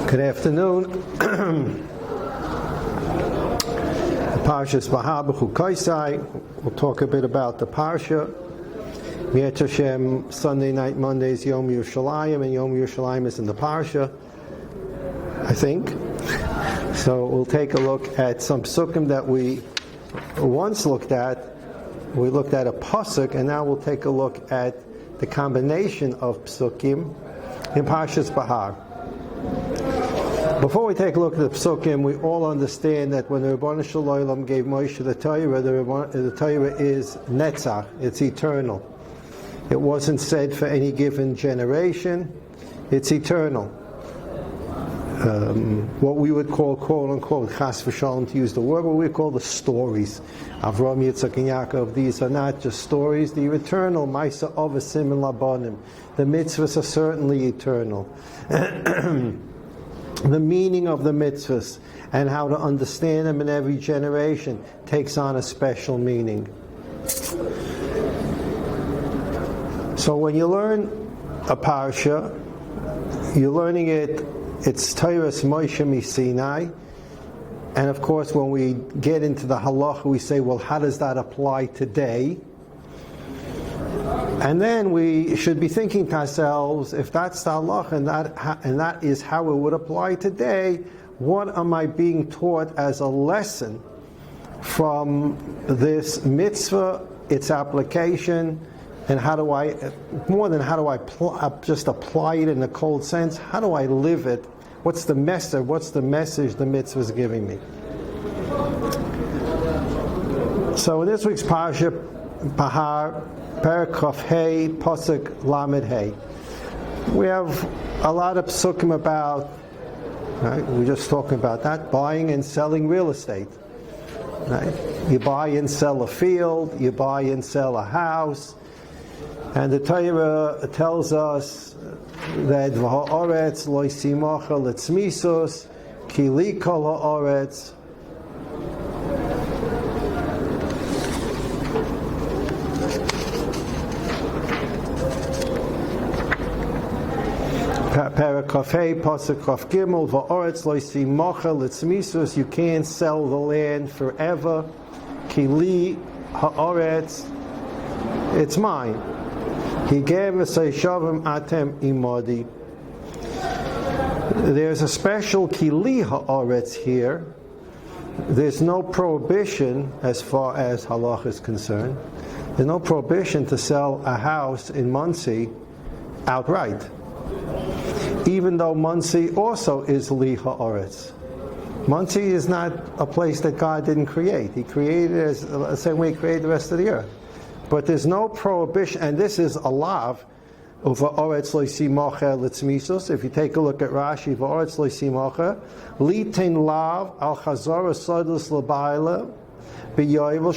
Good afternoon. Parshat Behar Bechukotai. We'll talk a bit about the Parsha. Yet Hashem, Sunday night, Mondays, Yom Yerushalayim, and Yom Yerushalayim is in the Parsha, I think. So we'll take a look at some psukim that we once looked at. We looked at a pasuk, and now we'll take a look at the combination of psukim in Parshat Behar. Before we take a look at the psukim, we all understand that when the Rebbeinu Shalom gave Moshe the Torah, the Torah is netzach, it's eternal. It wasn't said for any given generation, it's eternal. What we would call, quote unquote, chas v'shalom, to use the word, what we call the stories. Avram, Yitzchak, and Yaakov, these are not just stories, they're eternal. Ma'aseh avasim and labanim. The mitzvahs are certainly eternal. The meaning of the mitzvahs and how to understand them in every generation takes on a special meaning. So when you learn a parsha, you're learning it's Torah's Moshe Sinai, and of course when we get into the halacha we say, well, how does that apply today? And then we should be thinking to ourselves, if that's the halacha and that is how it would apply today, what am I being taught as a lesson from this mitzvah, its application, and how do I just apply it in a cold sense? How do I live it? What's the message? What's the message the mitzvah is giving me? So in this week's Parsha, Behar, Perek Chaf Hey, Pasuk Lamed Hey. We have a lot of psukim about, right? We're just talking about that, buying and selling real estate. Right? You buy and sell a field, you buy and sell a house, and the Torah tells us that V'ha'oretz lo yisimacha letzmisos, ki li kol ha'oretz. Perek Chaf Hey, Pasuk Chaf Gimel, Va'oretz lo yisimacha letzmisos. You can't sell the land forever. Ki li ha'oretz, it's mine. He gave us a shavim atem imadi. There's a special ki li ha'oretz here. There's no prohibition as far as halach is concerned. There's no prohibition to sell a house in Muncie outright, even though Muncie also is li ha'oretz. Muncie is not a place that God didn't create. He created it as the same way He created the rest of the earth. But there's no prohibition, and this is a lav of va'oretz lo yisimacha letzmisos. If you take a look at Rashi, va'oretz lo yisimacha litin lav al chazara sadus l'bayla b'yovel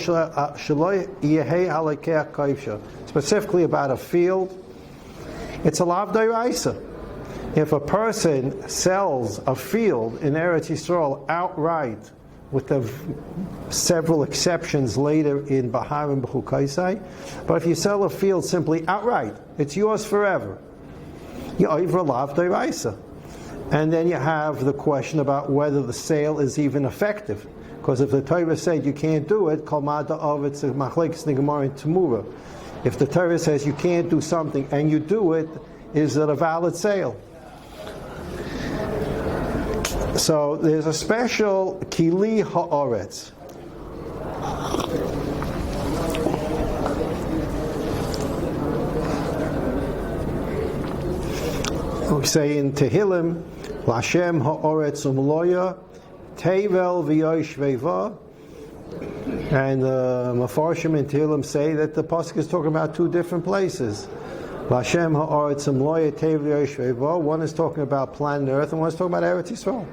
shelo yehei halakeh kaivsha. Specifically about a field, it's a lav d'oraisa. If a person sells a field in Eretz Yisrael outright, with the several exceptions later in Behar and Bechukotai, but if you sell a field simply outright, it's yours forever. You over lav d'oraisa. And then you have the question about whether the sale is even effective. Because if the Torah said you can't do it, kol mada of it's a machlekes nigamar in Tamura. If the Torah says you can't do something and you do it, is it a valid sale? So there's a special ki li ha'oretz. We say in Tehillim, L'Hashem ha'oretz umloya, tevel v'yosh veva. And Mefarshim in Tehillim say that the pasuk is talking about two different places. L'Hashem ha'oretz umloya, tevel v'yosh veva. One is talking about planet Earth, and one is talking about Eretz Yisrael.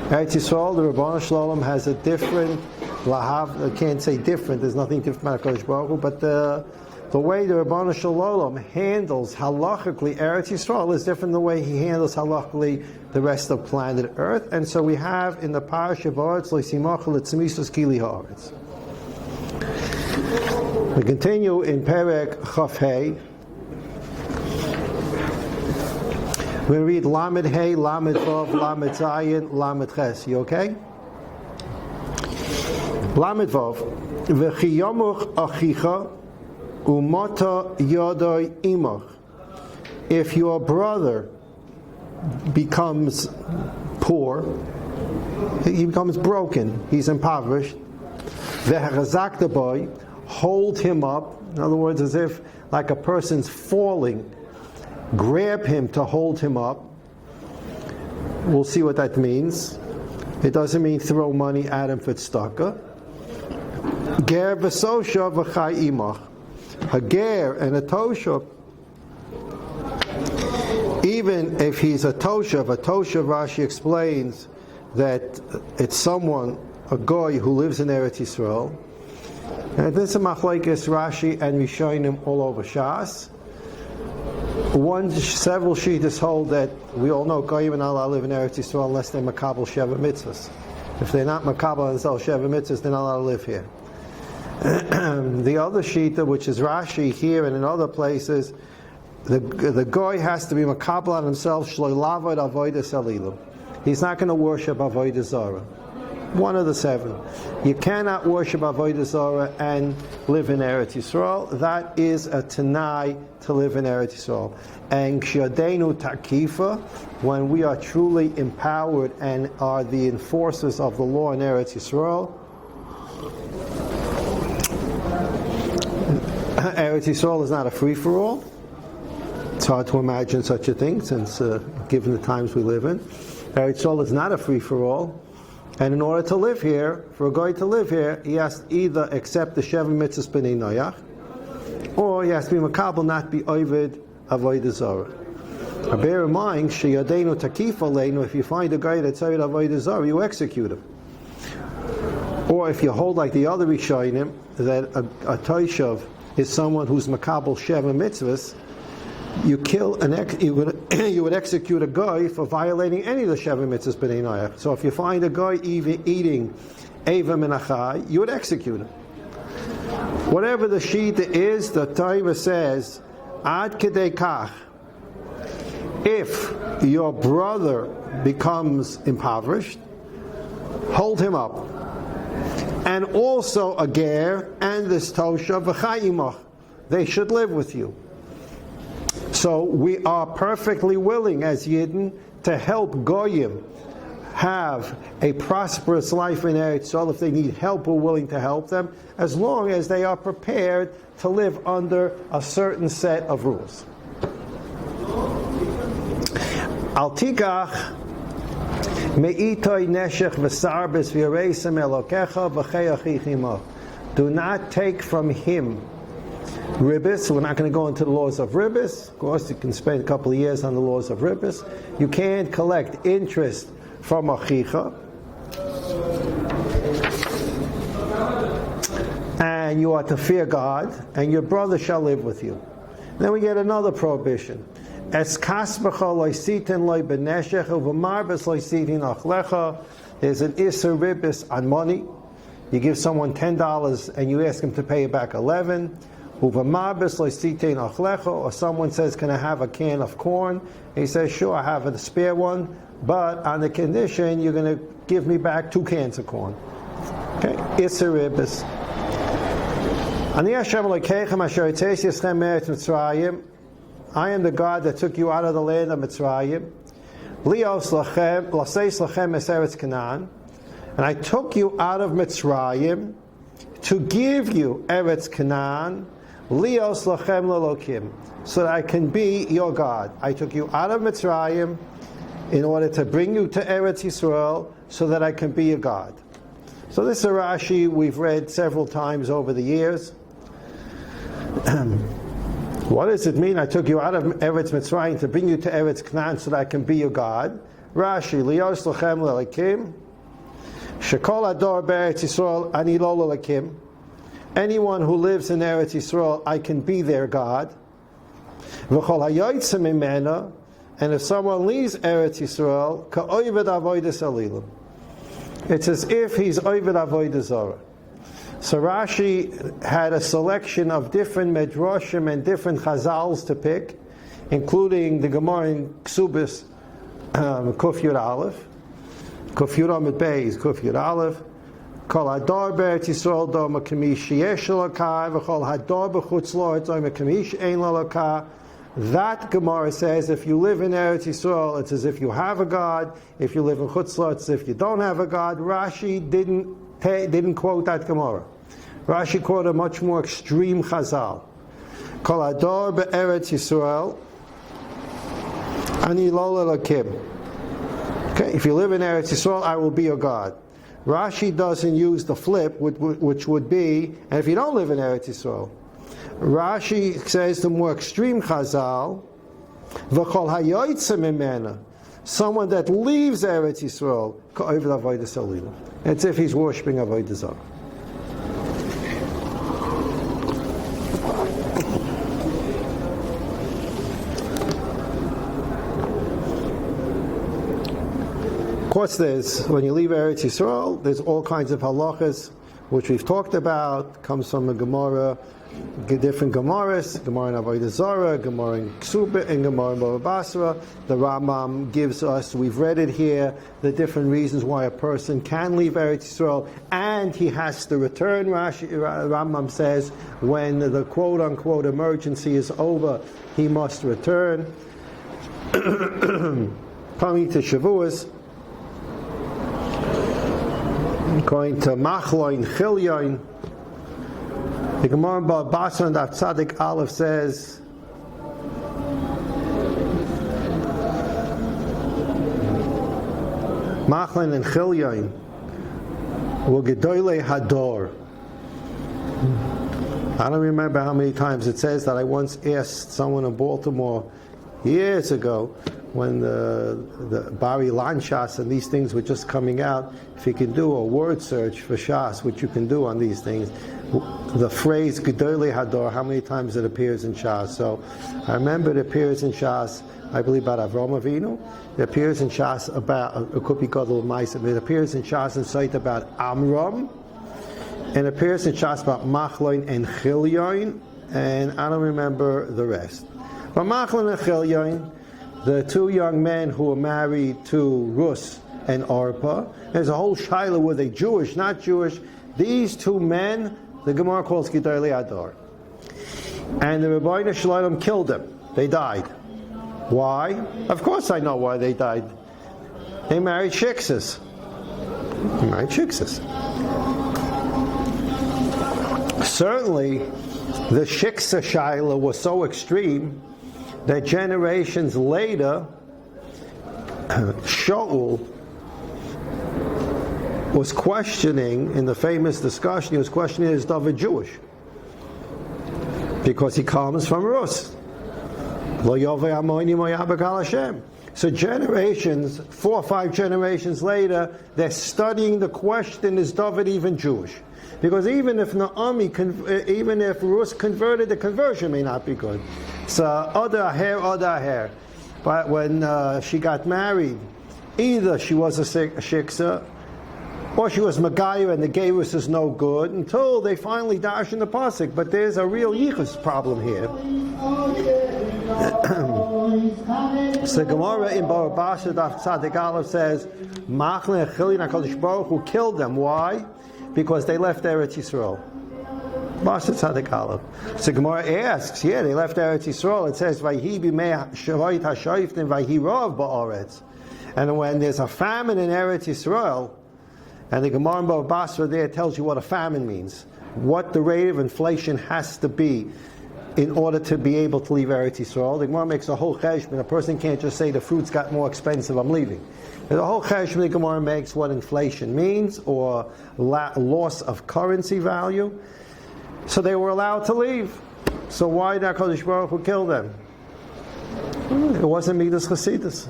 Eretz Yisrael, the Rebbeinu Shalom has a different lahav. I can't say different. There's nothing different about Kodesh Baruch Hu, but the way the Rebbeinu Shalom handles halachically Eretz Yisrael is different than the way He handles halachically the rest of planet Earth. And so we have in the Parsha V'oretz lo yisimacha letzmisos ki li ha'oretz. We continue in Perek Chaf Hey. We read Lamed Hey, Lamed Vav, Lamed Zayin, Lamed Ches. You okay? Lamed Vav. V'chi yomuch achicha umata yodoi imach. If your brother becomes poor, he becomes broken, he's impoverished, v'hachazakta boy, hold him up. In other words, as if like a person's falling, grab him to hold him up. We'll see what that means. It doesn't mean throw money at him for tzedakah. Ger v'sosha v'chai imach. A ger and a toshav, even if he's a toshav, Rashi explains that it's someone, a goy who lives in Eretz Yisrael. And this is machlokes Rashi and Rishonim all over Shas. Several shittas hold that we all know goyim are not allowed to live in Eretz Yisrael unless they're makabel sheva mitzvahs. If they're not makabel and sell sheva mitzvahs, they're not allowed to live here. The other shita, which is Rashi here and in other places, the goy has to be makabel on himself shloi lavod avodas alilim. He's not going to worship avodah zarah. One of the seven. You cannot worship avodah zarah and live in Eretz Yisrael. That is a tanai to live in Eretz Yisrael. And kshiadenu takifa, when we are truly empowered and are the enforcers of the law in Eretz Yisrael, Eretz Yisrael is not a free-for-all. It's hard to imagine such a thing, since given the times we live in. Eretz Yisrael is not a free-for-all. And in order to live here, for a guy to live here, he has to either accept the Sheva Mitzvahs B'nei Noach, or he has to be makabel, not be oived avodah zarah. Bear in mind, sheyadenu takifa leinu, if you find a guy that's oived avodah zarah, you execute him. Or if you hold like the other Rishonim, that a toshav is someone who's makabel Sheva Mitzvahs, you would execute a guy for violating any of the Sheva Mitzvahs B'nei Noach. So if you find a guy eating Eva Menachai, you would execute him. Whatever the shita is, the Torah says, Ad Kedei Kach, if your brother becomes impoverished, hold him up. And also a ger and this tosha v'chai imach, they should live with you. So we are perfectly willing as Yidden to help Goyim have a prosperous life in Eretz Yisrael. If they need help, we're willing to help them, as long as they are prepared to live under a certain set of rules. Al tikach me'itoi neshech v'sarbis v'yareisem elokecha v'chei achichimah. Do not take from him ribbis. We're not going to go into the laws of ribbis. Of course, you can spend a couple of years on the laws of ribbis. You can't collect interest from achicha. And you are to fear God, and your brother shall live with you. Then we get another prohibition. Es kasbecha loisitin loy beneshech uvamarbes loisitin achlecha. There's an isser ribbis on money. You give someone $10 and you ask him to pay you back 11. Or someone says, can I have a can of corn? He says, sure, I have a spare one, but on the condition you're going to give me back 2 cans of corn. Okay, Isser Ribbis. I am the God that took you out of the land of Mitzrayim. And I took you out of Mitzrayim to give you Eretz Canaan, Lios lachem lalokim, so that I can be your God. I took you out of Mitzrayim in order to bring you to Eretz Yisrael, so that I can be your God. So this is a Rashi we've read several times over the years. What does it mean? I took you out of Eretz Mitzrayim to bring you to Eretz Canaan, so that I can be your God. Rashi, Lios lachem lalokim. Shekol ador be'eretz Yisrael ani lo lalakim. Anyone who lives in Eretz Yisrael, I can be their God. V'chol hayotzim imena. And if someone leaves Eretz Yisrael, ka'oived avodas alilim. It's as if he's oived avodah zarah. So Rashi had a selection of different medrashim and different chazals to pick including the Gemara in Ksubis, Kuf Yud Aleph, Kuf Yud Amid Beis, Kuf Yud Aleph, Kol Hadar Be'eretz Yisrael Doma Kamish Yesh Elokah, V'Kol Hadar B'chutz La'aretz Doma Kamish Ein Elokah. That Gemara says if you live in Eretz Yisrael, it's as if you have a God. If you live in Chutz La'aretz, it's as if you don't have a God. Rashi didn't quote that Gemara. Rashi quoted a much more extreme Chazal. Kol Hadar Be'eretz Yisrael Ani Lo Elokim. Okay, if you live in Eretz Yisrael, I will be your God. Rashi doesn't use the flip, which would be, and if you don't live in Eretz Yisrael, Rashi says the more extreme Chazal, V'chol hayoytze mimena, someone that leaves Eretz Yisrael, ka'ovid avodah salila. It's if he's worshipping avodah zarah. Of course, when you leave Eretz Yisrael, there's all kinds of halachas, which we've talked about, comes from a Gemara, different Gemaras, Gemara in Avodah Zarah, Gemara in Ksubah, and Gemara in Bava Basra. The Rambam gives us, we've read it here, the different reasons why a person can leave Eretz Yisrael, and he has to return. Rambam says, when the quote-unquote emergency is over, he must return. Coming to Shavuos, going to Machloin, Chilyoin, the Gemara in Bava Basra and Tzadik Aleph says, Machloin and Chilyoin were Gedoylei Hador. I don't remember how many times it says that. I once asked someone in Baltimore years ago, when the Bari Lan Shas and these things were just coming out, if you can do a word search for Shas, which you can do on these things, the phrase Gedolei Hador, how many times it appears in Shas. So I remember it appears in Shas, I believe about Avram Avinu. It appears in Shas about, it could be Gadol Ma'asim. It appears in Shas and Sait about Amram, and it appears in Shas about Machloin and Chilyoin, and I don't remember the rest. But Machloin and Chilyoin, the two young men who were married to Rus and Orpah, there's a whole shaila, were they Jewish, not Jewish? These two men, the Gemara calls Gedolei Hador. And the Rebbeinu Shalom killed them. They died. Why? Of course I know why they died. They married shiksas. Certainly, the shiksa shaila was so extreme that generations later, Shaul was questioning, in the famous discussion, he was questioning, is David Jewish? Because he comes from Rus. So generations, 4 or 5 generations later, they're studying the question, is David even Jewish? Because even if even if Rus converted, the conversion may not be good. So other hair. But when she got married, either she was a shiksa, or she was Megayah and the Gerus is no good, until they finally dash in the pasuk. But there's a real yichus problem here. So Gemara in Bava Basra Daf Tzadik Aleph says, Machlin Chilin HaKadosh Baruch Hu killed them. Why? Because they left Eretz Yisrael. Basra Tzadik Aleph. So Gemara asks, they left Eretz Yisrael. It says, Vayhi b'mei shavayit hashayiftim vayhi rov ba'aretz. And when there's a famine in Eretz Yisrael, and the Gemara in Bava Basra there tells you what a famine means, what the rate of inflation has to be in order to be able to leave Eretz Yisrael. The Gemara makes a whole cheshbon. A person can't just say the fruits got more expensive, I'm leaving. There's a whole cheshbon the Gemara makes what inflation means, or loss of currency value. So they were allowed to leave. So why did HaKadosh Baruch Hu kill them? It wasn't Midas Chasidus.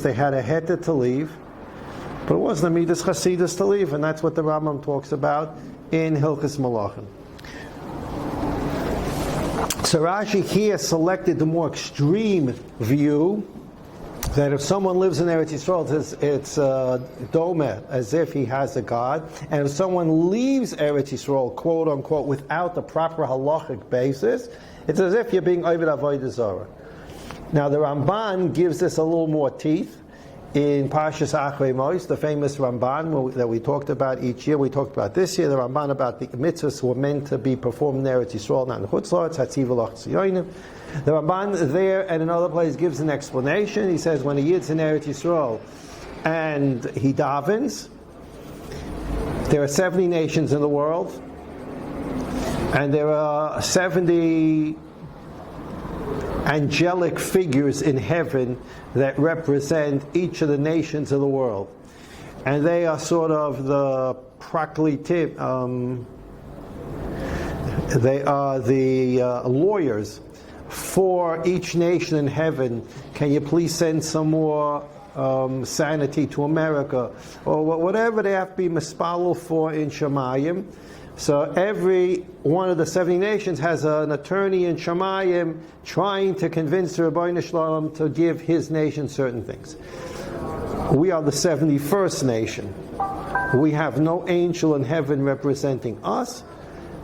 They had a heter to leave, but it wasn't a Midas Chasidus to leave, and that's what the Rambam talks about in Hilchos Malachim. So Rashi here selected the more extreme view, that if someone lives in Eretz Yisrael, it's domeh, as if he has a God. And if someone leaves Eretz Yisrael, quote unquote, without the proper halachic basis, it's as if you're being Oved Avodah Zarah. Now the Ramban gives this a little more teeth in Parshat Achrei Mos, the famous Ramban that we talked about each year. We talked about this year, the Ramban about the mitzvahs were meant to be performed in Eretz Yisrael, not in Chutz La'aretz, Hatziv V'Lach Tziyonim. The Ramban there and in other places gives an explanation. He says when a Yid's in Eretz Yisrael and he davens, there are 70 nations in the world, and there are 70 angelic figures in heaven that represent each of the nations of the world. And they are sort of the praklitim, they are the lawyers for each nation in heaven. Can you please send some more sanity to America? Or whatever they have to be mispalel for in Shemayim. So every one of the 70 nations has an attorney in Shemayim trying to convince the Rebbeinu Shalom to give his nation certain things. We are the 71st nation. We have no angel in heaven representing us,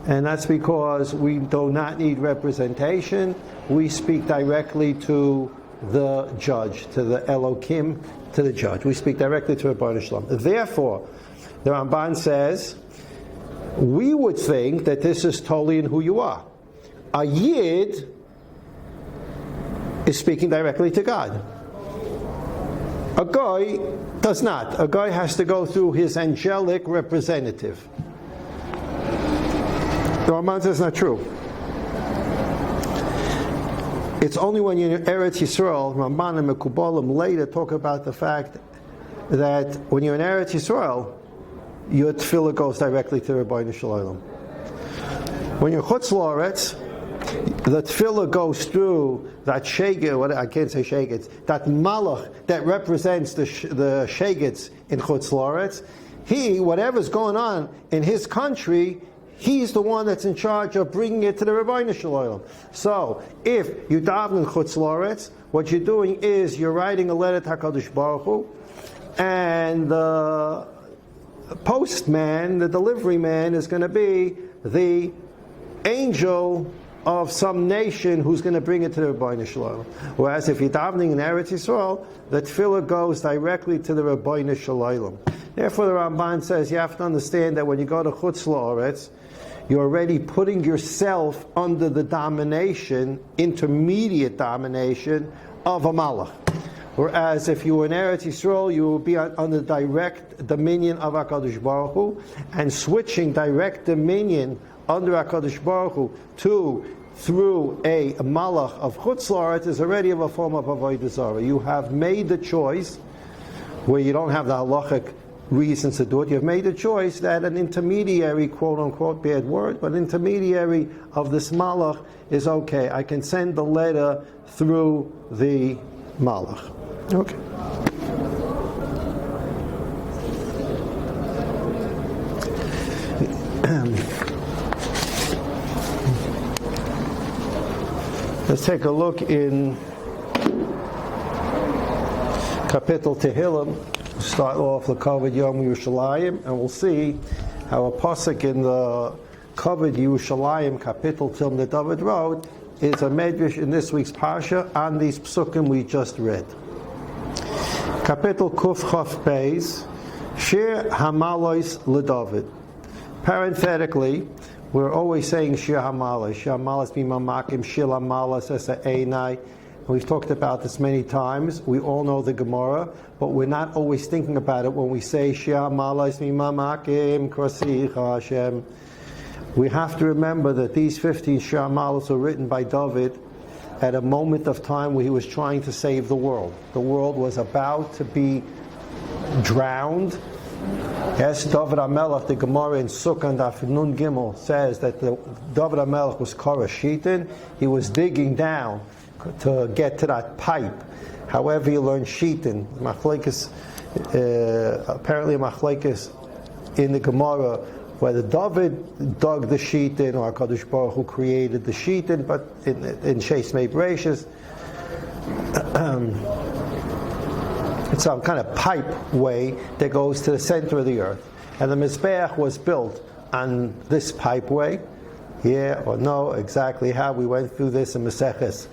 and that's because we do not need representation. We speak directly to the judge, to the Elokim, to the judge. We speak directly to Rebbeinu Shalom. Therefore, the Ramban says, we would think that this is totally in who you are. A Yid is speaking directly to God. A Goy does not. A Goy has to go through his angelic representative. The Ramban says it's not true. It's only when you're in Eretz Yisrael, Ramban and Mekubalim later talk about the fact that when you're in Eretz Yisrael, your tefillah goes directly to Rebbeinu Shalom. When you're Chutz La'aretz, the tefillah goes through that sheged, I can't say sheged, that malach that represents the shegeds in Chutz La'aretz. He, whatever's going on in his country, he's the one that's in charge of bringing it to the Rebbeinu Shalom. So, if you daven in Chutz La'aretz, what you're doing is you're writing a letter to HaKadosh Baruch Hu, and the postman, the delivery man, is going to be the angel of some nation who's going to bring it to the Rebbeinu Shalom. Whereas if you're davening in Eretz Yisrael, the tefillah goes directly to the Rebbeinu Shalom. Therefore, the Ramban says you have to understand that when you go to Chutz La'aretz, you're already putting yourself under the domination, intermediate domination of a malach. Whereas if you were in Eretz Yisrael, you will be under direct dominion of HaKadosh Baruch Hu, and switching direct dominion under HaKadosh Baruch Hu through a malach of Chutz La'aretz is already of a form of Avodah Zarah. You have made the choice, where you don't have the halachic reasons to do it, you've made the choice that an intermediary, quote unquote, bad word, but intermediary of this malach is okay. I can send the letter through the malach. Okay. Let's take a look in Kapitel Tehillim. We'll start off the Kavod Yom Yerushalayim, and we'll see how a pasuk in the Kavod Yerushalayim Kapitel Tilm that David wrote is a medrash in this week's Parsha on these psukim we just read. Kapitel Kuf Chaf Beis, Shir Hamalois LeDavid. Parenthetically, we're always saying Shir Hamalos. Shir Hamalos Mimamakim, Shir Hamalos Esa Einai. We've talked about this many times. We all know the Gemara, but we're not always thinking about it when we say Shir Hamalos Mimamakim Krasicha Hashem. We have to remember that these 15 Shir Hamalos were written by David at a moment of time where he was trying to save the world. The world was about to be drowned. Yes, David HaMelech, the Gemara in Sukkah and Daf Nun Gimel says that David HaMelech was Korah Shitin. He was digging down to get to that pipe. However, he learned Shitin. Apparently a machlekes in the Gemara whether David dug the Shitin or HaKadosh Baruch Hu created the Shitin, but in Sheis Mei Bereishis, It's some kind of pipe way that goes to the center of the earth. And the Mizbeach was built on this pipe way. Yeah or no, exactly how. We went through this in Maseches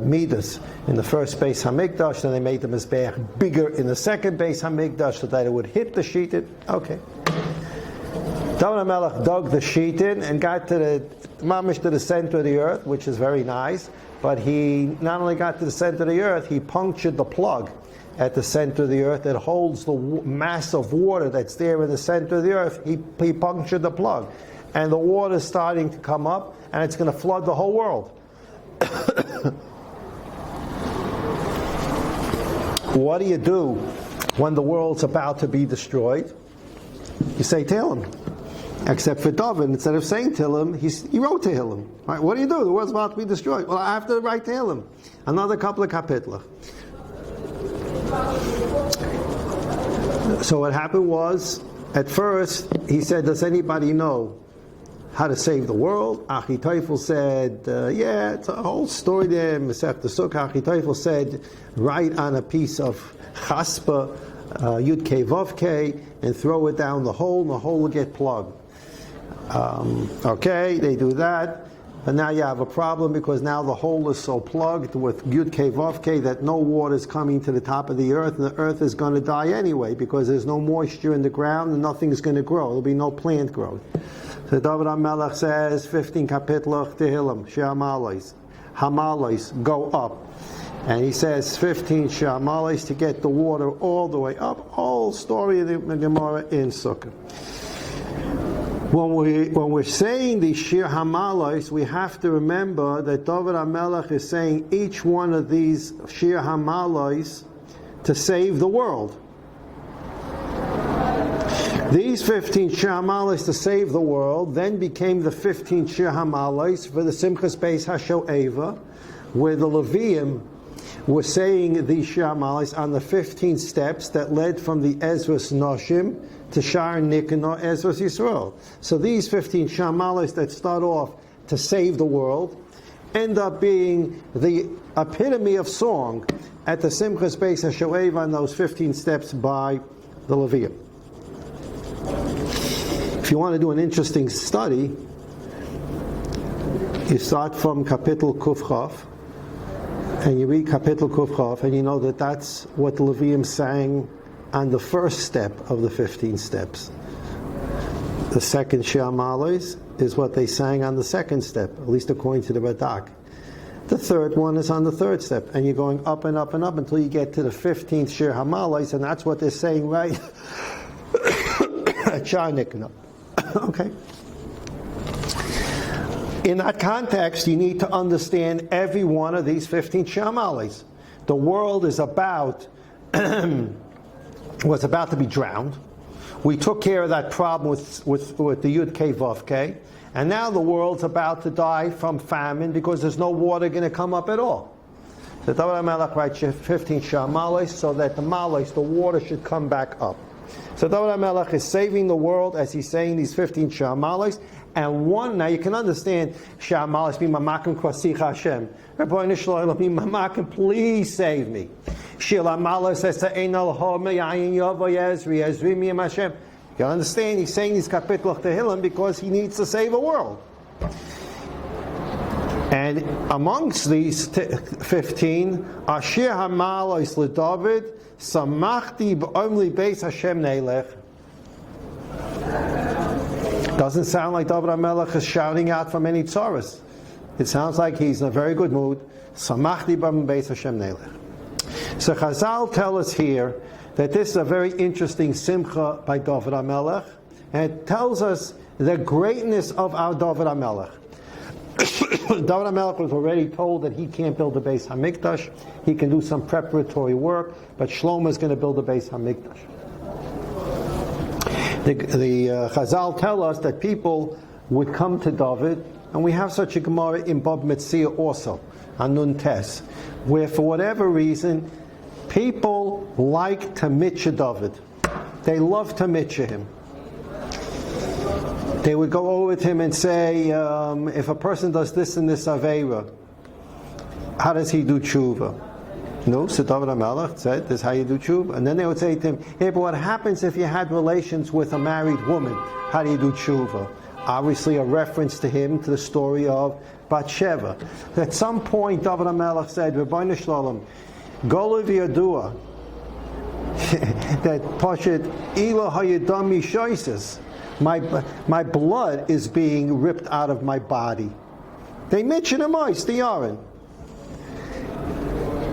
Midas in the first Beis Hamikdash. Then they made the Mizbeach bigger in the second Beis Hamikdash so that it would hit the Sheetin. Okay. David HaMelech dug the Sheetin and got to the mamish to the center of the earth, which is very nice. But he not only got to the center of the earth, he punctured the plug at the center of the earth that holds the mass of water that's there in the center of the earth. He punctured the plug. And the water is starting to come up, and it's going to flood the whole world. What do you do when the world's about to be destroyed? You say Tehillim. Except for David, instead of saying Tehillim, he wrote Tehillim. Right? What do? The world's about to be destroyed. Well, I have to write Tehillim. Another couple of kapitla. So what happened was, at first, he said, does anybody know how to save the world? Achitophel said, yeah, it's a whole story there. Masech the Sukkah, Achitophel said, write on a piece of chaspa, Yud Kei Vav Kei, and throw it down the hole, and the hole will get plugged. Okay, they do that. But now you have a problem because now the hole is so plugged with Yud Kei Vav Kei that no water is coming to the top of the earth, and the earth is going to die anyway because there's no moisture in the ground and nothing's going to grow. There'll be no plant growth. So David HaMelech says, 15 kapitlach Tehillim, She'amalais, Hamalais, go up. And he says 15 She'amalais to get the water all the way up. Whole story of the Gemara in Sukkah. When we're saying the Shir Hamalais, we have to remember that David HaMelech is saying each one of these Shir Hamalais to save the world. These 15 Shir Hamalais to save the world then became the 15 Shir Hamalais for the Simchas Beis HaShoeva, where the Leviim were saying these Shir Hamalais on the 15 steps that led from the Ezras Noshim to Shar Nikanor Ezras Yisrael. So these 15 Shir Hamalais that start off to save the world end up being the epitome of song at the Simchas Beis HaShoeva on those 15 steps by the Leviim. If you want to do an interesting study, you start from Kapitel Kuf Chav, and you read Kapitel Kuf Chav, and you know that that's what the Leviim sang on the first step of the 15 steps. The second Shir Hamalais is what they sang on the second step, at least according to the Radak. The third one is on the third step, and you're going up and up and up until you get to the 15th Shir Hamalais, and that's what they're saying right at Shar Nikanor. Okay. In that context, you need to understand every one of these 15 Shir Hamalais. The world is about was about to be drowned. We took care of that problem with the Yud Kei Vav Kei, and now the world's about to die from famine because there's no water going to come up at all. So David HaMelech writes 15 Shir Hamalais so that the malais, the water, should come back up. So David HaMelech is saving the world as he's saying these 15 Shir Hamalais, and one, now you can understand Shir Hamalais mean Mamakim Kwasich Hashem. Rabbi Nishlo mean Mamakim, please save me. Shir Hamalais says to Einal Ho Me'ayin Yavo Yezri Yezri Miyam Hashem. You understand? He's saying these Kapitlach Tehillim because he needs to save a world. And amongst these 15 are Shir Hamalais LeDavid Samachti B'Omli Beis Hashem Neilech. Doesn't sound like David HaMelech is shouting out from any tzaras. It sounds like he's in a very good mood. Samachti B'Omli Beis Hashem Neilech. So Chazal tell us here that this is a very interesting simcha by David HaMelech, and it tells us the greatness of our David HaMelech. David HaMelech was already told that he can't build a Beis HaMikdash. He can do some preparatory work, but Shlomo is going to build a Beis HaMikdash. The Chazal tell us that people would come to David, and we have such a Gemara in Bab Metzia also, on Nun Tes, where for whatever reason, people like to mitcha David. They love to mitcha him. They would go over to him and say, if a person does this and this Aveira, how does he do tshuva? No, so David HaMelech said, this is how you do tshuva. And then they would say to him, hey, but what happens if you had relations with a married woman? How do you do tshuva? Obviously a reference to him, to the story of Bathsheba. At some point, David HaMelech said, Rebbeinu Shalom, Golu v'yadua, that Parshat Ila hayadam mishoises, my blood is being ripped out of my body. They mention him ice, the Yaron.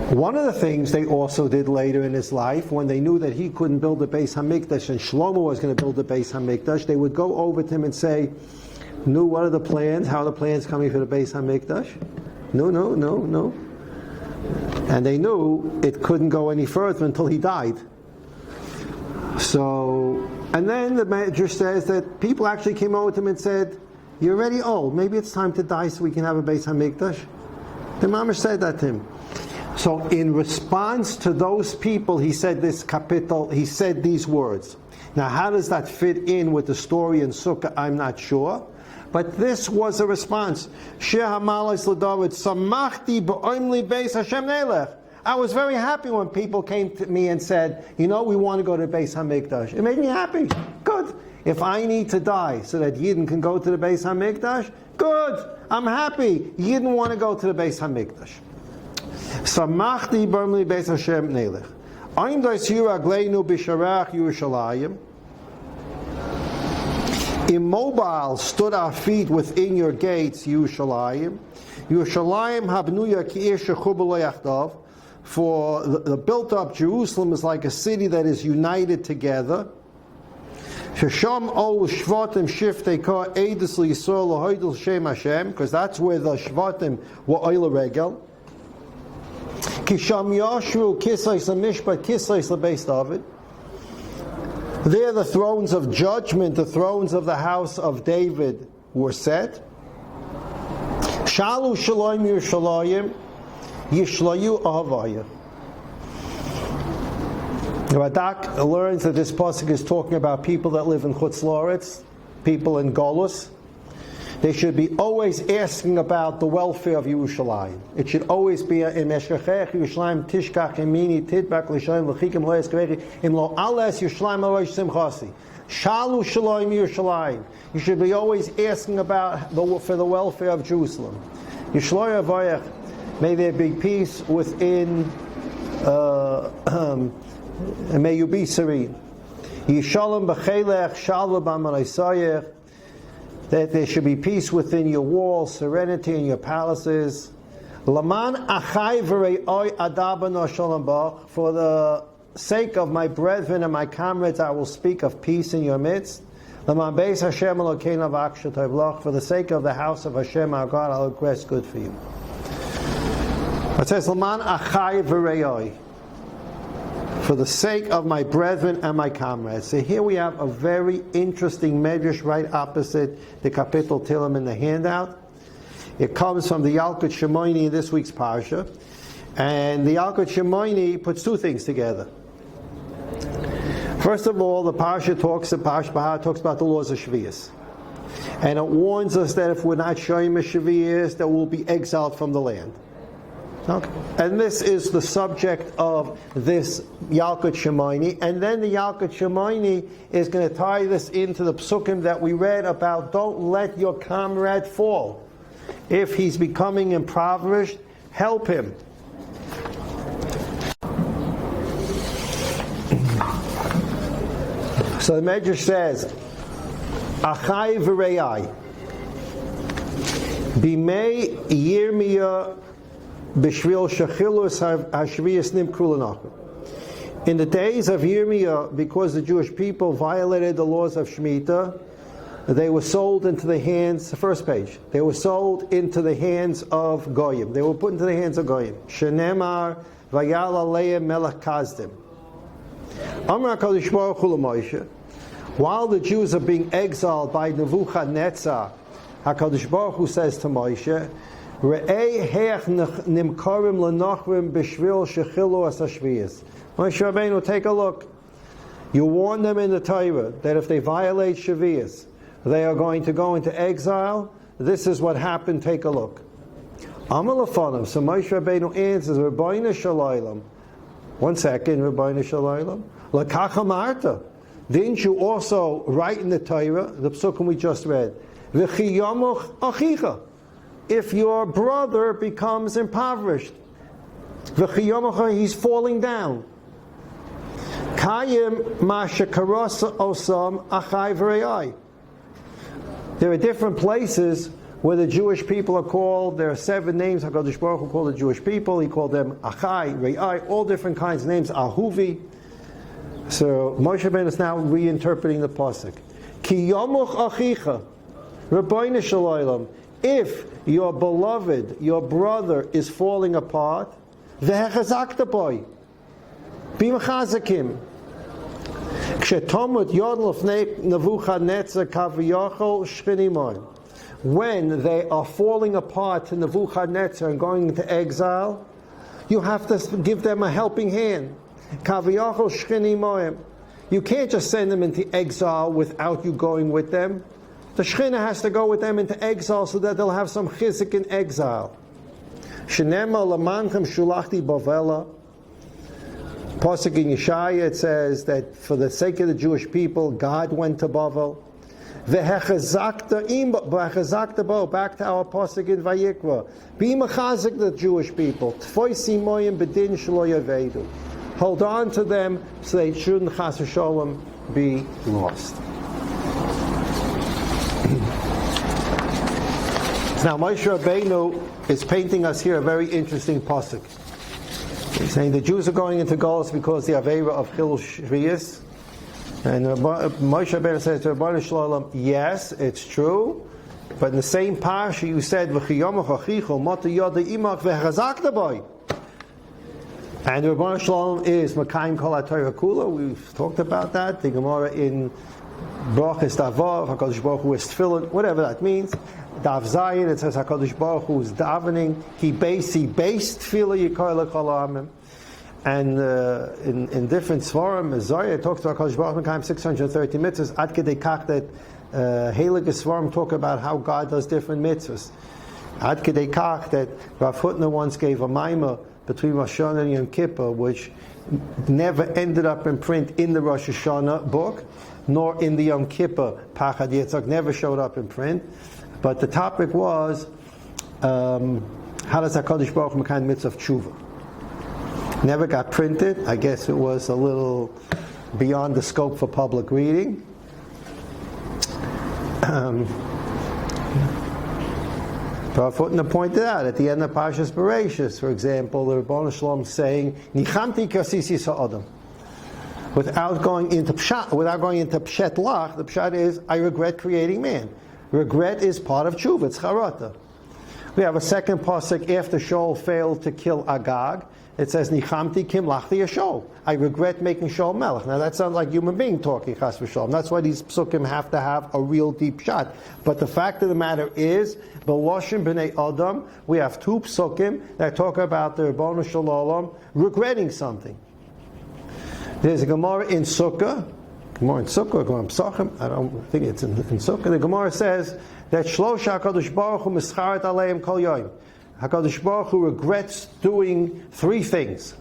One of the things they also did later in his life, when they knew that he couldn't build the Beis Hamikdash and Shlomo was going to build the Beis Hamikdash, they would go over to him and say, "No, what are the plans? How are the plans coming for the Beis Hamikdash?" No. And they knew it couldn't go any further until he died. So, and then the Medrash says that people actually came over to him and said, "You're already old. Maybe it's time to die so we can have a Beis Hamikdash." The Mamash said that to him. So in response to those people, he said this kapitel, he said these words. Now how does that fit in with the story in Sukkah? I'm not sure. But this was a response. I was very happy when people came to me and said, we want to go to Beis HaMikdash. It made me happy. Good. If I need to die so that Yidden can go to the Beis HaMikdash, good. I'm happy. Yidden want to go to the Beis HaMikdash. Samachti Barmli Beis Hashem Nelech. Ein das Yiragleinu Bisharach Yerushalayim. Immobile stood our feet within your gates, Yerushalayim. Yerushalayim habnuya ki'ir shechuba lo yachdav. For the built-up Jerusalem is like a city that is united together. Shesham ol shvatim shiftei ka edus liyisrael lahoidul shem Hashem, because that's where the shvatim were oil regel. Kisham Yashru Kisleis LaMishpat Kisleis LaBeis David. There the thrones of judgment, the thrones of the house of David were set. Shalu Shalom Yerushalayim Yishlayu Ahavaya. Radak learns that this pasuk is talking about people that live in Chutz La'aretz, people in Golus. They should be always asking about the welfare of Yerushalayim. It should always be in Meshachech Yerushalayim Tishkach Yemini Tidbak L'Shalayim L'Chikim Lo'es Kvechi Im Lo Ales Yerushalayim Alosh Simchasi Shalu Shalom Yerushalayim. You should be always asking about for the welfare of Jerusalem. Yishloy Avayach, may there be peace within, and may you be serene. Yishalom B'Chelech Shalva B'Maraysayach. That there should be peace within your walls, serenity in your palaces. Laman achai v're'oi adaban shalom bach. For the sake of my brethren and my comrades, I will speak of peace in your midst. Laman beis Hashem Elokeinu v'akshatov lach. For the sake of the house of Hashem our God, I'll request good for you. It says Laman achai v're'oi. For the sake of my brethren and my comrades. So here we have a very interesting medrash right opposite the kapitel Tilim in the handout. It comes from the Yalkut Shimoni in this week's Parsha. And the Yalkut Shimoni puts two things together. First of all, the Parsha talks, the Parsha Behar talks about the laws of Shvius. And it warns us that if we're not showing Shvius, that we'll be exiled from the land. Okay. And this is the subject of this Yalkut Shimoni. And then the Yalkut Shimoni is going to tie this into the psukim that we read about don't let your comrade fall. If he's becoming impoverished, help him. So the Medrash says, Achai v'rei Bimei Yirmiyah in the days of Yirmiyah, because the Jewish people violated the laws of Shemitah, they were sold into the hands, the first page, they were sold into the hands of Goyim. They were put into the hands of Goyim. Shenemar vayal aleim melech kazdim. Amar HaKadosh Baruch Hu l'Moshe, while the Jews are being exiled by Nebuchadnezzar, HaKadosh Baruch Hu says to Moshe, Moshe Rabbeinu, take a look. You warn them in the Torah that if they violate Shavuos, they are going to go into exile. This is what happened. Take a look. Amalafonim. So Moshe Rabbeinu answers, Rabbeinu Shalaylam. One second, Rabbeinu Shalaylam. Lakacha Marta. Didn't you also write in the Torah, the psukim we just read, V'chiyamuch achicha, if your brother becomes impoverished, V'chiyamuch, he's falling down. Kayim ma shekarasa osam achai v'rei. There are different places where the Jewish people are called. There are 7 names HaKadosh Baruch Hu called the Jewish people. He called them achai, rei, all different kinds of names, ahuvi. So Moshe Rabbeinu is now reinterpreting the pasuk. Ki yamuch achicha, Rabbeinu Shalaylam. If your beloved, your brother, is falling apart, v'hechazakta boy, be mechazakim. Kshetomut yod lefnei Nebuchadnezzar kaviyachol shchinimon. When they are falling apart to Nebuchadnezzar and going into exile, you have to give them a helping hand. Kaviyachol shchinimon. You can't just send them into exile without you going with them. The Shekhinah has to go with them into exile so that they'll have some chizik in exile. Shenema lamanchem shulachti bavela. Pasuk in Yeshaya, it says that for the sake of the Jewish people, God went to Bavel. V'hechazakta bo, back to our pasuk in Vayikra. Be mechazik the Jewish people. Tfoisi moyim bedin shelo yavedu. Hold on to them so they shouldn't chas v'sholem be lost. Now Moshe Rabbeinu is painting us here a very interesting pasuk. He's saying the Jews are going into Golus because the Aveira of Chil Shviyas. And Moshe Rabbeinu says to Rabbeinu Shalom, yes, it's true, but in the same parsha you said, V'chiyomach achicho, mata yoda imach v'chazakta boy. And the Rabbeinu Shalom is Makayim Kol HaTorah Kula. We've talked about that. The Gemara in Brachas Davav, HaKadosh Baruch Hu is Tefillin, whatever that means. Dav Zayin, it says HaKadosh Baruch Hu is davening. He based Tefillah Yikar L'Kol Ha'amim. And in different Svarim, Zohar talks to HaKadosh Baruch Hu 630 mitzvahs. Ad Kedei Kach that Heilige Svarim talk about how God does different mitzvahs. Ad Kedei Kach that Rav Hutner once gave a maimah between Rosh Hashanah and Yom Kippur, which never ended up in print in the Rosh Hashanah book, nor in the Yom Kippur Pachad Yitzchak, never showed up in print. But the topic was, how does HaKadosh Baruch Hu make mitzvah of tshuva? Never got printed. I guess it was a little beyond the scope for public reading. Rav Hutner pointed out at the end of Parshas Bereshis, for example, the Rebbeinu Shalom saying, "Nichamti kasisi sa'adam," without going into pshat lach. The pshat is, I regret creating man. Regret is part of tshuva. It's charata. We have a second pasuk after Shaul failed to kill Agag. It says, "Nichamti kim lachti Shaul." I regret making Shaul melech. Now that sounds like human being talking, chas v'shalom. That's why these psukim have to have a real deep shot. But the fact of the matter is, b'loshin b'nei adam, we have 2 psukim that talk about the Rebbeinu Shalom regretting something. There's a Gemara in Sukkah. Gemara in Psachim. I don't think it's in Sukkah. The Gemara says that Shlosha HaKadosh Baruch Hu mischaret aleim kol yoyim. HaKadosh Baruch Hu regrets doing 3 things.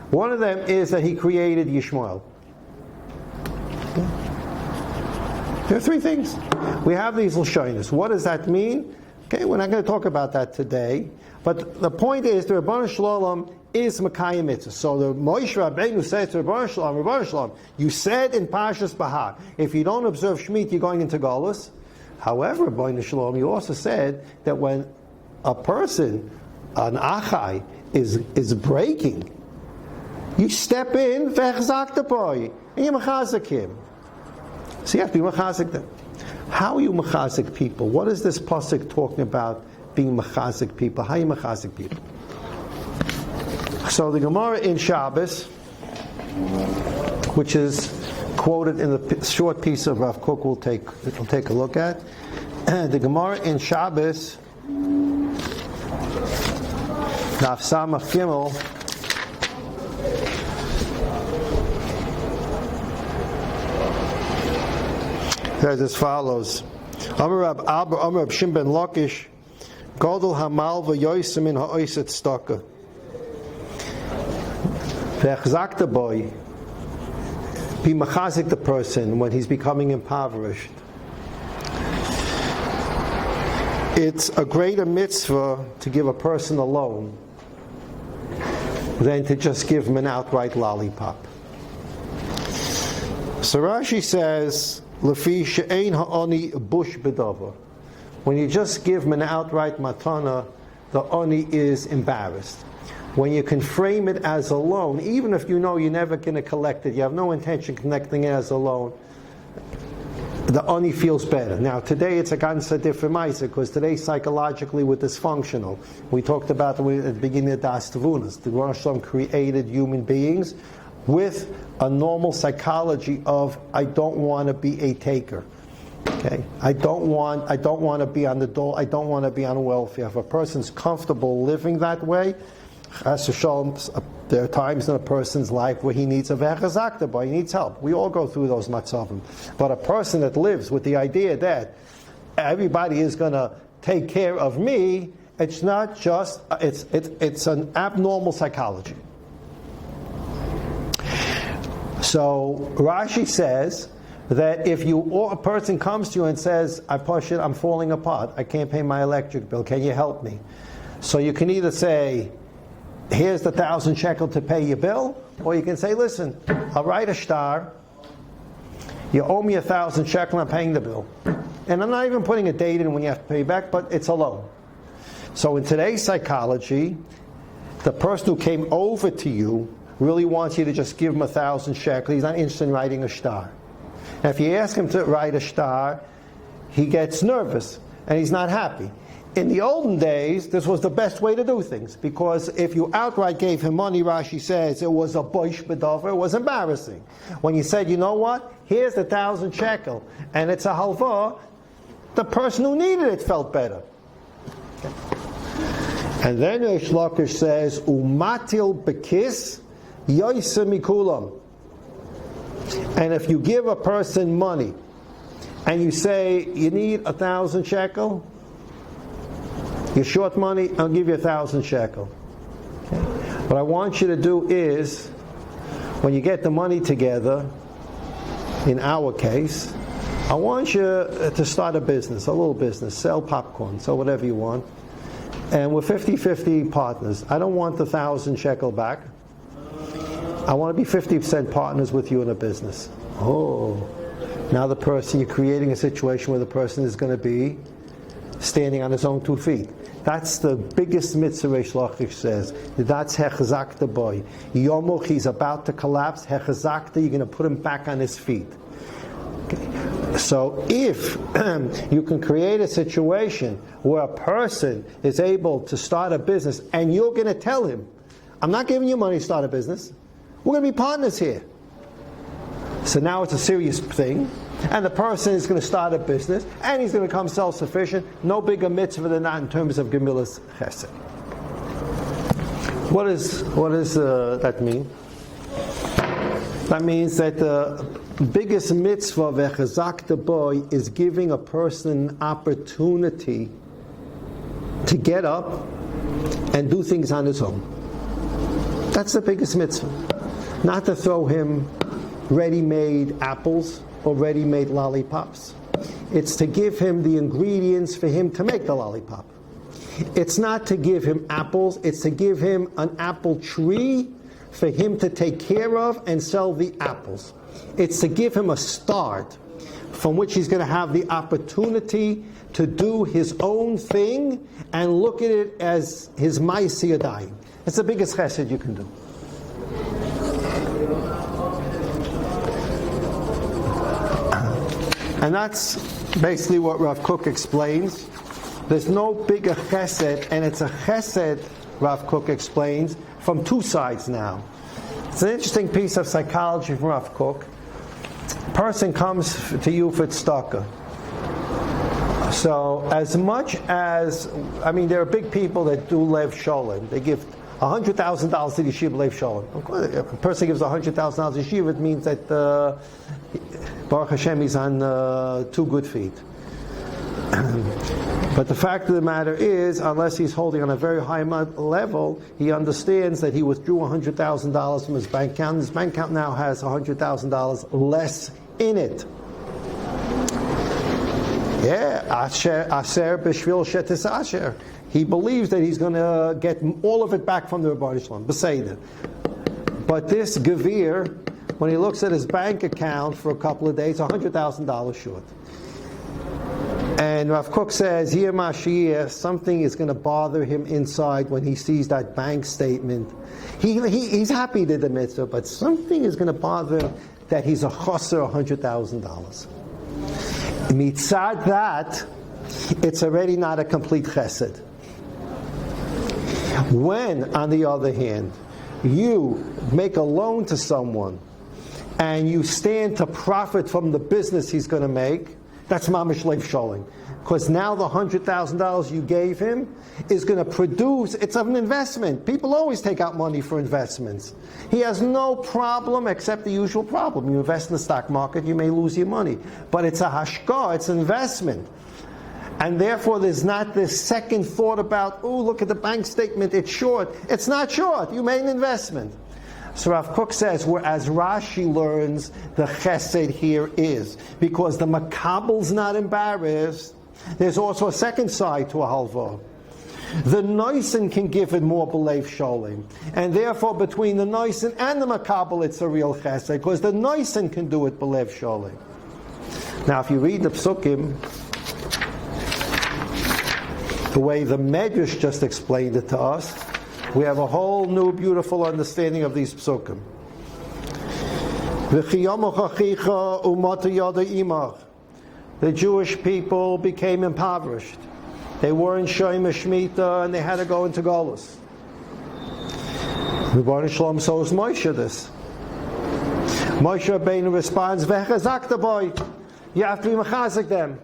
One of them is that he created Yishmael. There are 3 things. We have these Lashonos. What does that mean? Okay, we're not going to talk about that today. But the point is, the Rebbeinu Shalom is Makayim Mitzvah. So the Moshe Rabbeinu says to Rebbeinu Shalom, you said in Parshas Behar, if you don't observe Shemitah, you're going into Golus. However, Rebbeinu Shalom, you also said that when a person, an achai, is breaking, you step in, v'echzak boy, and you mechazik him. So you have to be mechazik them. How are you mechazik people? What is this pasuk talking about? Being mechazik people. How are you mechazik people? So the Gemara in Shabbos, which is quoted in the short piece of Rav Kook, we'll take a look at. The Gemara in Shabbos, Daf Samach Gimel, says as follows: Amar Rab Shimon ben Lakish, Godel hamal v'yoysim in ha'oiset staka. V'echzakta boy. Be machazik the person when he's becoming impoverished. It's a greater mitzvah to give a person a loan than to just give him an outright lollipop. So Rashi says, Lefi she'ein ha'oni bush b'dover. When you just give him an outright matana, the oni is embarrassed. When you can frame it as a loan, even if you know you're never going to collect it, you have no intention of collecting it as a loan, the oni feels better. Now today it's a ganze different ma'aser, because today psychologically we're dysfunctional. We talked about at the beginning of Das Tavunas. The Rosh Hashanah created human beings with a normal psychology of I don't want to be a taker. Okay, I don't want to be on the dole. I don't want to be on welfare. If a person's comfortable living that way, there are times in a person's life where he needs a vechazakta, but he needs help. We all go through those matzavim. But a person that lives with the idea that everybody is going to take care of me, it's not just it's an abnormal psychology. So Rashi says that if a person comes to you and says, I'm falling apart, I can't pay my electric bill, can you help me? So you can either say, here's the 1,000 shekel to pay your bill, or you can say, listen, I'll write a star, you owe me 1,000 shekel, I'm paying the bill. And I'm not even putting a date in when you have to pay back, but it's a loan. So in today's psychology, the person who came over to you really wants you to just give him 1,000 shekel. He's not interested in writing a star. Now, if you ask him to write a star, he gets nervous and he's not happy. In the olden days, this was the best way to do things, because if you outright gave him money, Rashi says, it was a boish bedover, it was embarrassing. When you said, you know what, here's the 1,000 shekel, and it's a halva, the person who needed it felt better. Okay. And then Reish Lakish says, umatil bekis yoyse mikulam. And if you give a person money, and you say, you need 1,000 shekel, you're short money, I'll give you 1,000 shekel. Okay. What I want you to do is, when you get the money together, in our case, I want you to start a business, a little business, sell popcorn, sell whatever you want. And we're 50-50 partners. I don't want the 1,000 shekel back. I want to be 50% partners with you in a business. Oh, now you're creating a situation where the person is going to be standing on his own 2 feet. That's the biggest mitzvah Reish Lakish says. That's hechazakta boy. Yomuch, he's about to collapse. Hechazakta, you're going to put him back on his feet. Okay. So if you can create a situation where a person is able to start a business and you're going to tell him, I'm not giving you money to start a business. We're going to be partners here. So now it's a serious thing. And the person is going to start a business, and he's going to become self-sufficient. No bigger mitzvah than that in terms of Gemilas Chesed. What does that mean? That means that the biggest mitzvah of Echazakta boy is giving a person an opportunity to get up and do things on his own. That's the biggest mitzvah. Not to throw him ready-made apples or ready-made lollipops. It's to give him the ingredients for him to make the lollipop. It's not to give him apples, it's to give him an apple tree for him to take care of and sell the apples. It's to give him a start from which he's going to have the opportunity to do his own thing and look at it as his ma'aseh yadayim. It's the biggest chesed you can do. And that's basically what Rav Kook explains. There's no bigger chesed, and it's a chesed, Rav Kook explains, from 2 sides now. It's an interesting piece of psychology from Rav Kook. A person comes to you for tzedakah. So as much as, there are big people that do lev sholem. They give $100,000 to the yeshiva lev sholem. Of course, if a person gives $100,000 to yeshiva, it means that Baruch Hashem is on 2 good feet. But the fact of the matter is, unless he's holding on a very high level, he understands that he withdrew $100,000 from his bank account. His bank account now has $100,000 less in it. Yeah, Asher Bishvil Shetis Asher. He believes that he's going to get all of it back from the Rebbeinu Shalom, Beseder. But this Gevir, when he looks at his bank account for a couple of days, $100,000 short. And Rav Kook says, here Mashiach, something is going to bother him inside when he sees that bank statement. He's happy to the mitzvah, but something is going to bother him that he's a chosser $100,000. Mitzad that, it's already not a complete chesed. When, on the other hand, you make a loan to someone and you stand to profit from the business he's going to make, that's mamish leif sholing. Because now the $100,000 you gave him is going to produce, it's an investment. People always take out money for investments. He has no problem except the usual problem. You invest in the stock market, you may lose your money. But it's a hashkah, it's an investment. And therefore there's not this second thought about, oh, look at the bank statement, it's short. It's not short, you made an investment. So Rav Kook says, whereas Rashi learns, the chesed here is, because the makabel's not embarrassed, there's also a second side to a halva. The noisen can give it more beleif sholim. And therefore between the noisen and the makabel it's a real chesed, because the noisen can do it beleif sholim. Now if you read the psukim, the way the Medrash just explained it to us, we have a whole new beautiful understanding of these psukim. The Jewish people became impoverished. They weren't showing Shemitah and they had to go into Golus. Rebbeinu Shalom shows Moshe this. Moshe Rabbeinu responds, "Vechazakta boy, you have to be mechazik them."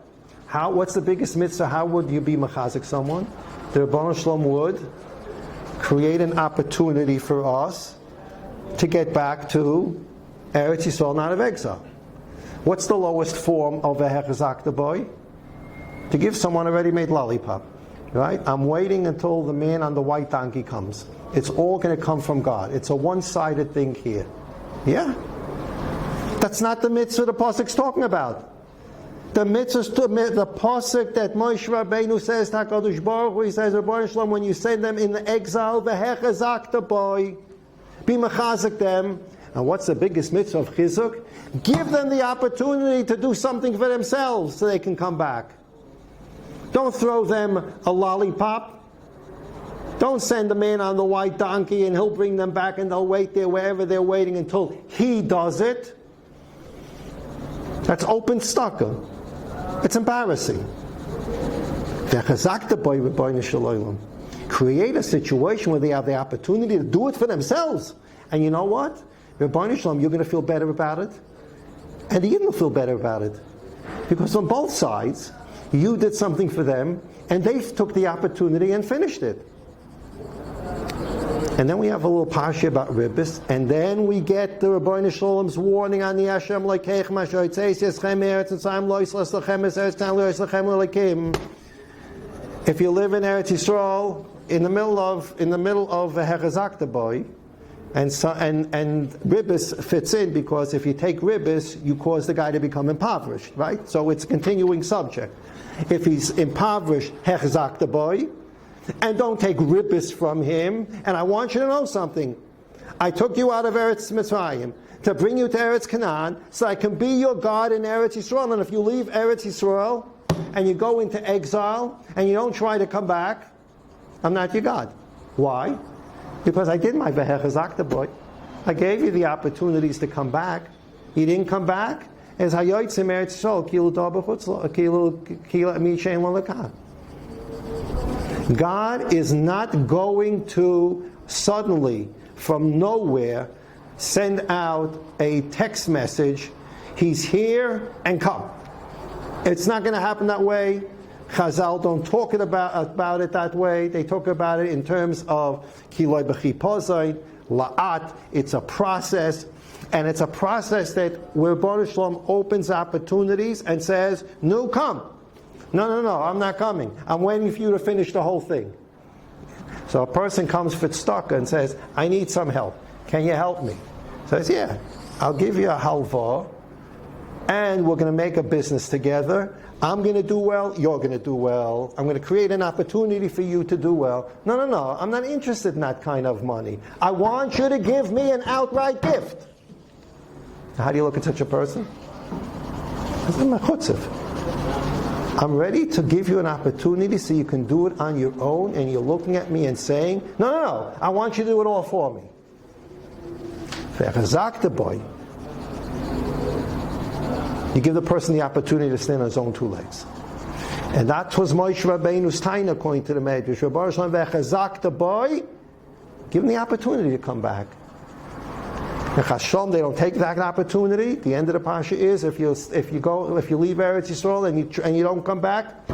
What's the biggest mitzvah? How would you be mechazik someone? The Rebbeinu Shalom would create an opportunity for us to get back to Eretz Yisrael, not of exile. What's the lowest form of a hechazakta boy? To give someone a ready-made lollipop, right? I'm waiting until the man on the white donkey comes. It's all going to come from God. It's a one-sided thing here. Yeah? That's not the mitzvah the pasuk's talking about. The mitzvah, the pasuk that Moshe Rabbeinu says to HaKadosh Baruch Hu, he says, Rebbeinu Shalom, when you send them in the exile, v'hechazakta boy, be mechazik them. And what's the biggest mitzvah of chizuk? Give them the opportunity to do something for themselves so they can come back. Don't throw them a lollipop. Don't send a man on the white donkey and he'll bring them back and they'll wait there wherever they're waiting until he does it. That's open stucco. It's embarrassing. Create a situation where they have the opportunity to do it for themselves. And you know what? Rebbeinu Shalom, you're going to feel better about it. And the Yidden will feel better about it. Because on both sides, you did something for them, and they took the opportunity and finished it. And then we have a little parsha about ribbis, and then we get the Rebbeinu Shalom's warning on the Hashem Lekeich Mashoy Tzeis Yeschem Eretz Tzayim Lois Lechem Eretz Tan Lois Lechem Lekim. If you live in Eretz Yisrael, in the middle of a hechazakta boy, and ribbis fits in because if you take ribbis, you cause the guy to become impoverished, right? So it's a continuing subject. If he's impoverished, hechazakta boy, and don't take ribbis from him. And I want you to know something. I took you out of Eretz Mitzrayim to bring you to Eretz Canaan so I can be your God in Eretz Yisrael. And if you leave Eretz Yisrael and you go into exile and you don't try to come back, I'm not your God. Why? Because I did my vehechazakta boy. I gave you the opportunities to come back. You didn't come back. As hayotzim Eretz Yisrael kilu da b'chutzla kilu mishein lo lekah. God is not going to suddenly, from nowhere, send out a text message, he's here and come. It's not going to happen that way. Chazal don't talk about it that way. They talk about it in terms of kiloi b'chipozai, la'at. It's a process, and it's a process that where Baruch Shalom opens opportunities and says, "No, come." No, I'm not coming. I'm waiting for you to finish the whole thing. So a person comes for tzedakah and says, I need some help. Can you help me? Says, yeah, I'll give you a halva, and we're going to make a business together. I'm going to do well, you're going to do well. I'm going to create an opportunity for you to do well. No, I'm not interested in that kind of money. I want you to give me an outright gift. How do you look at such a person? I'm ready to give you an opportunity so you can do it on your own, and you're looking at me and saying, no, I want you to do it all for me. You give the person the opportunity to stand on his own two legs. And that was Moshe Rabbeinu's time according to the Medrash. Give him the opportunity to come back. In Chashom, they don't take that opportunity. The end of the Parsha is if you leave Eretz Yisrael and you don't come back,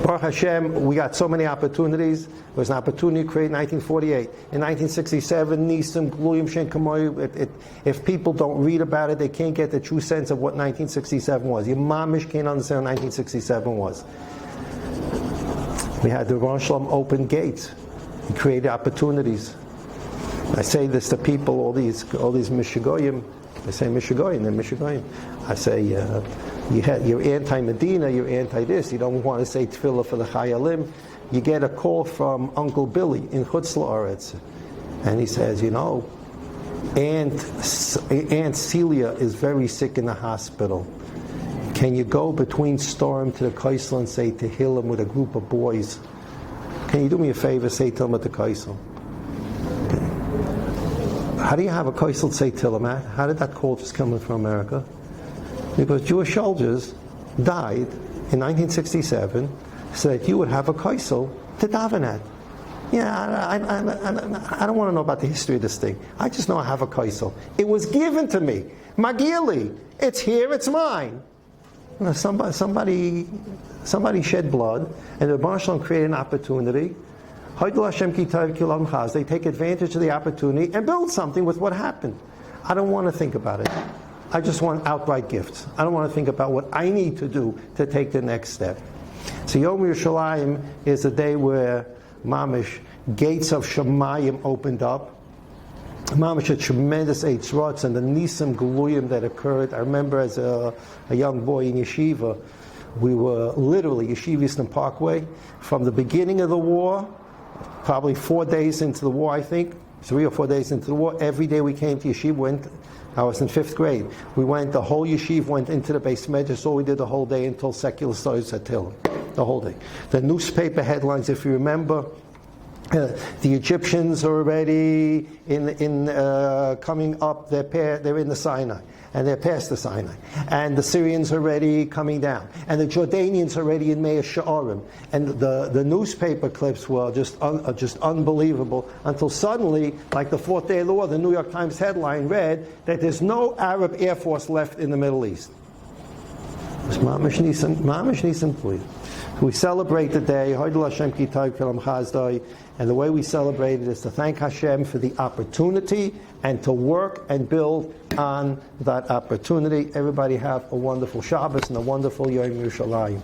Baruch Hashem, we got so many opportunities. There was an opportunity created in 1948. In 1967, Nisim, Gluyim, Shen Kamoy. If people don't read about it, they can't get the true sense of what 1967 was. Your mamish can't understand what 1967 was. We had the Rosh Shalom open gates. He created opportunities. I say this to people, all these Mishigoyim. I say Mishigoyim, they're Mishigoyim. I say, you're anti-Medina, you're anti-this. You don't want to say tefillah for the Chayalim. You get a call from Uncle Billy in Chutz La'aretz, and he says, Aunt Celia is very sick in the hospital. Can you go between Storm to the Kaisel and say Tehillim with a group of boys? Can you do me a favor, say Tehillim at the Kaisel? How do you have a Kaisel say Tehillim at? How did that call just come in from America? Because Jewish soldiers died in 1967 so that you would have a kaisel to daven at. I don't want to know about the history of this thing. I just know I have a kaisel. It was given to me. Magili. It's here, it's mine. Somebody shed blood, and the Rebbeinu Shalom created an opportunity. They take advantage of the opportunity and build something with what happened. I don't want to think about it. I just want outright gifts. I don't want to think about what I need to do to take the next step. So Yom Yerushalayim is a day where Mamish, gates of Shemayim opened up. Mamish, a tremendous eitzrots and the Nisim Geluyim that occurred. I remember as a young boy in yeshiva, we were literally Yeshiva Eastern Parkway from the beginning of the war, probably 4 days into the war, I think, 3 or 4 days into the war. Every day we came to yeshiva, I was in 5th grade. The whole yeshiva went into the base medrash, so we did the whole day until secular studies at Tillim. The whole day. The newspaper headlines, if you remember, the Egyptians are already coming up. They're in the Sinai, and they're past the Sinai. And the Syrians are already coming down, and the Jordanians are already in Meah Sha'arim. And the newspaper clips were just unbelievable. Until suddenly, like the 4th day of the war, the New York Times headline read that there's no Arab Air Force left in the Middle East. It's Mamish Nisan, please. We celebrate the day, and the way we celebrate it is to thank Hashem for the opportunity and to work and build on that opportunity. Everybody have a wonderful Shabbos and a wonderful Yom Yerushalayim.